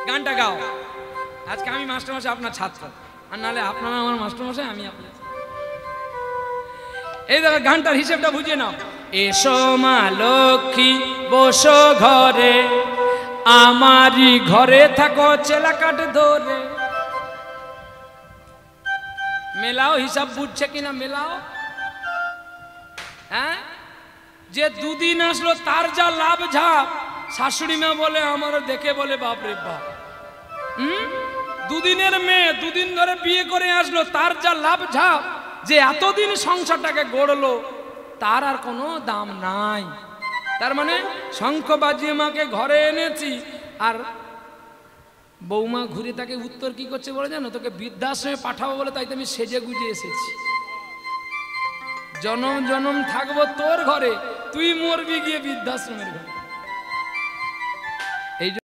গানটা গাও। আজকে আমি মাস্টারমশাই আপনার ছাত্র, আর নাহলে আপনারা আমার মাস্টারমশাই, আমি আপনার। এই দেখো গানটার হিসেবটা বুঝিয়ে নাও। এসো মা লক্ষ্মী বসো ঘরে, আমারই ঘরে থাকো চেলা কাঠ ধরে। মেলাও, হিসাব বুঝছে কিনা মেলাও। হ্যাঁ, যে দুদিন আসলো তার যা লাভ ঝাপ, শাশুড়ি মা বলে আমারও দেখে বলে বাপরে বাপ। দুদিনের মেয়ে দুদিন ধরে বিয়ে করে আসলো, তার যা লাভ ঝাপ, যে এতদিন সংসারটাকে গড়লো তার আর কোনো দাম নাই। তার মানে শঙ্খ বাজিয়ে মাকে ঘরে এনেছি, আর বৌমা ঘুরে তাকে উত্তর কি করছে বলে জানো? তোকে বৃদ্ধাশ্রমে পাঠাবো বলে তাই তো আমি সেজে গুজে এসেছি। জনম জনম থাকবো তোর ঘরে, তুই মরবি গিয়ে বৃদ্ধাশ্রমের ঘরে।